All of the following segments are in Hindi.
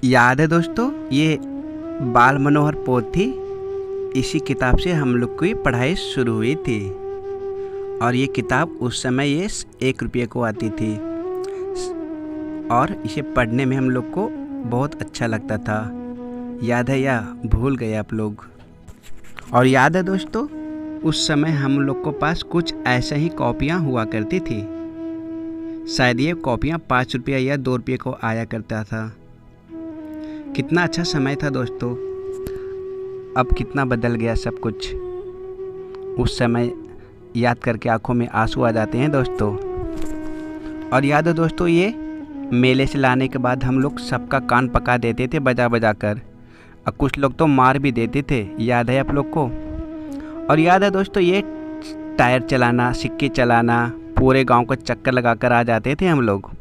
याद है दोस्तों, ये बाल मनोहर पोथी, इसी किताब से हम लोग की पढ़ाई शुरू हुई थी। और ये किताब उस समय ये 1 रुपये को आती थी और इसे पढ़ने में हम लोग को बहुत अच्छा लगता था। याद है या भूल गए आप लोग? और याद है दोस्तों, उस समय हम लोग को पास कुछ ऐसे ही कॉपियाँ हुआ करती थी। शायद ये कॉपियाँ 5 रुपये या 2 रुपये को आया करता था। कितना अच्छा समय था दोस्तों। अब कितना बदल गया सब कुछ। उस समय याद करके आंखों में आंसू आ जाते हैं दोस्तों। और याद है दोस्तों, ये मेले से लाने के बाद हम लोग सबका कान पका देते थे बजा बजा कर, और कुछ लोग तो मार भी देते थे। याद है आप लोग को? और याद है दोस्तों, ये टायर चलाना, सिक्के चलाना, पूरे गांव को चक्कर लगा कर आ जाते थे हम लोग।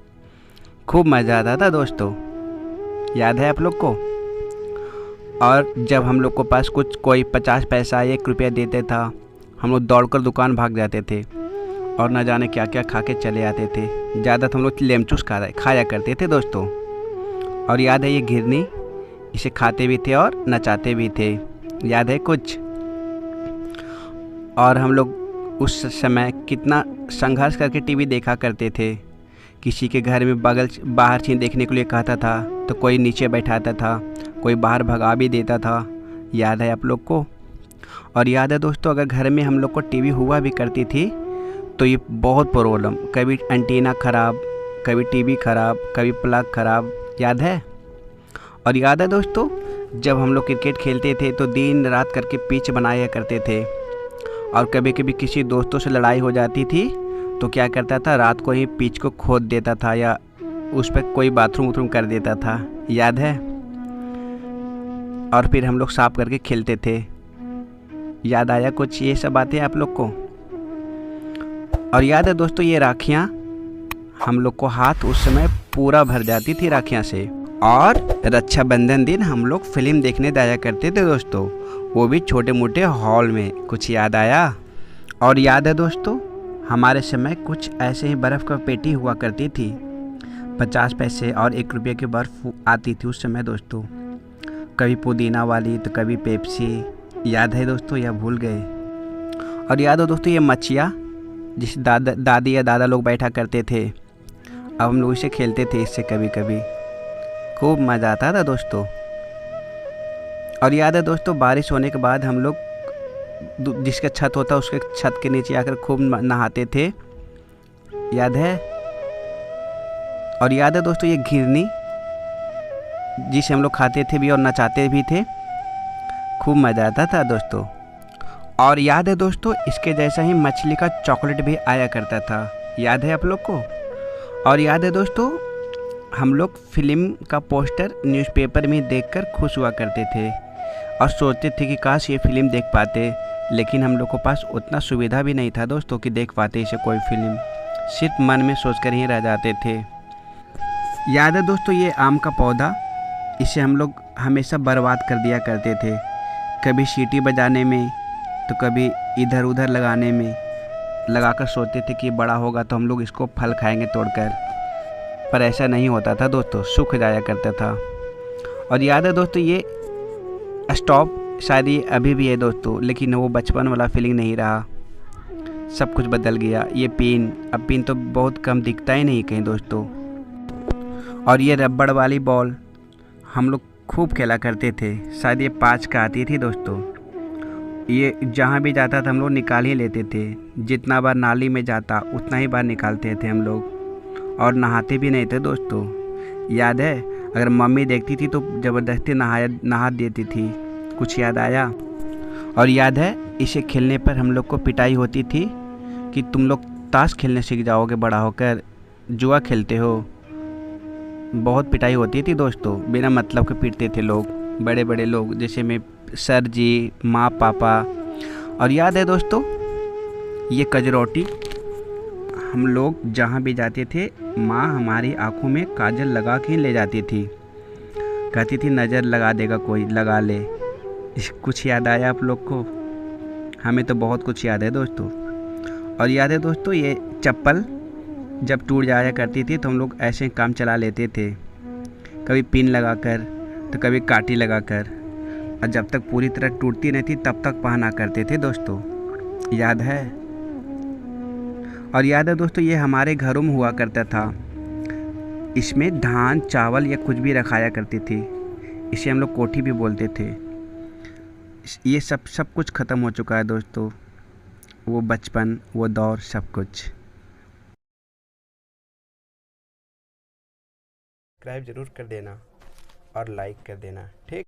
खूब मज़ा आता था दोस्तों। याद है आप लोग को? और जब हम लोग को पास कुछ कोई 50 पैसा 1 रुपया देते था, हम लोग दौड़कर दुकान भाग जाते थे और न जाने क्या क्या खा के चले आते थे। ज़्यादा हम लोग लेमचूस खाया करते थे दोस्तों। और याद है ये घिरनी, इसे खाते भी थे और नचाते भी थे। याद है कुछ? और हम लोग उस समय कितना संघर्ष करके टीवी देखा करते थे। किसी के घर में बाहर चीज़ देखने के लिए कहता था तो कोई नीचे बैठाता था, कोई बाहर भगा भी देता था। याद है आप लोग को? और याद है दोस्तों, अगर घर में हम लोग को टीवी हुआ भी करती थी तो ये बहुत प्रॉब्लम, कभी एंटीना ख़राब, कभी टीवी ख़राब, कभी प्लग ख़राब। याद है? और याद है दोस्तों, जब हम लोग क्रिकेट खेलते थे तो दिन रात करके पिच बनाया करते थे। और कभी कभी किसी दोस्तों से लड़ाई हो जाती थी तो क्या करता था, रात को ही पिच को खोद देता था या उस पर कोई बाथरूम कर देता था। याद है? और फिर हम लोग साफ करके खेलते थे। याद आया कुछ ये सब बातें आप लोग को? और याद है दोस्तों, ये राखियाँ हम लोग को हाथ उस समय पूरा भर जाती थी राखियाँ से। और रक्षाबंधन दिन हम लोग फिल्म देखने जाया करते थे दोस्तों, वो भी छोटे मोटे हॉल में। कुछ याद आया? और याद है दोस्तों, हमारे समय कुछ ऐसे ही बर्फ़ का पेटी हुआ करती थी। 50 पैसे और 1 रुपये की बर्फ़ आती थी उस समय दोस्तों। कभी पुदीना वाली तो कभी पेप्सी। याद है दोस्तों या भूल गए? और याद हो दोस्तों, ये मच्छियाँ जिस दादी या दादा लोग बैठा करते थे, अब हम लोग इसे खेलते थे इससे कभी कभी। खूब मज़ा आता था दोस्तों। और याद है दोस्तों, बारिश होने के बाद हम लोग जिसका छत होता उसके छत के नीचे आकर खूब नहाते थे। याद है? और याद है दोस्तों, ये घिरनी जिसे हम लोग खाते थे भी और नचाते भी थे। खूब मज़ा आता था दोस्तों। और याद है दोस्तों, इसके जैसा ही मछली का चॉकलेट भी आया करता था। याद है आप लोग को? और याद है दोस्तों, हम लोग फिल्म का पोस्टर न्यूज़पेपर में देखकर खुश हुआ करते थे और सोचते थे कि काश ये फिल्म देख पाते, लेकिन हम लोग को पास उतना सुविधा भी नहीं था दोस्तों कि देख पाते इसे कोई फिल्म। सिर्फ मन में सोचकर ही रह जाते थे। याद है दोस्तों, ये आम का पौधा, इसे हम लोग हमेशा बर्बाद कर दिया करते थे। कभी सीटी बजाने में तो कभी इधर उधर लगाने में लगाकर सोचते थे कि बड़ा होगा तो हम लोग इसको फल खाएंगे तोड़कर, पर ऐसा नहीं होता था दोस्तों, सूख जाया करता था। और याद है दोस्तों, ये स्टॉप शायद ये अभी भी है दोस्तों, लेकिन वो बचपन वाला फीलिंग नहीं रहा। सब कुछ बदल गया। ये पिन, अब पिन तो बहुत कम दिखता ही नहीं कहीं दोस्तों। और ये रबड़ वाली बॉल हम लोग खूब खेला करते थे। शायद ये 5 का आती थी दोस्तों। ये जहाँ भी जाता था हम लोग निकाल ही लेते थे। जितना बार नाली में जाता उतना ही बार निकालते थे हम लोग। और नहाते भी नहीं थे दोस्तों। याद है? अगर मम्मी देखती थी तो ज़बरदस्ती नहा देती थी। कुछ याद आया? और याद है, इसे खेलने पर हम लोग को पिटाई होती थी कि तुम लोग ताश खेलने सीख जाओगे बड़ा होकर, जुआ खेलते हो। बहुत पिटाई होती थी दोस्तों, बिना मतलब के पीटते थे लोग, बड़े बड़े लोग जैसे मैं सर जी, माँ पापा। और याद है दोस्तों, ये कजरौटी हम लोग जहाँ भी जाते थे, माँ हमारी आँखों में काजल लगा के ले जाती थी। कहती थी नज़र लगा देगा कोई, लगा ले। कुछ याद आया आप लोग को? हमें तो बहुत कुछ याद है दोस्तों। और याद है दोस्तों, ये चप्पल जब टूट जाया करती थी तो हम लोग ऐसे काम चला लेते थे कभी पिन लगाकर तो कभी काठी लगाकर, और जब तक पूरी तरह टूटती नहीं थी तब तक पहना करते थे दोस्तों, याद है। और याद है दोस्तों, ये हमारे घरों में हुआ करता था। इसमें धान चावल या कुछ भी रखाया करती थी। इसे हम लोग कोठी भी बोलते थे। ये सब कुछ ख़त्म हो चुका है दोस्तों, वो बचपन, वो दौर, सब कुछ। सब्सक्राइब ज़रूर कर देना और लाइक कर देना, ठीक।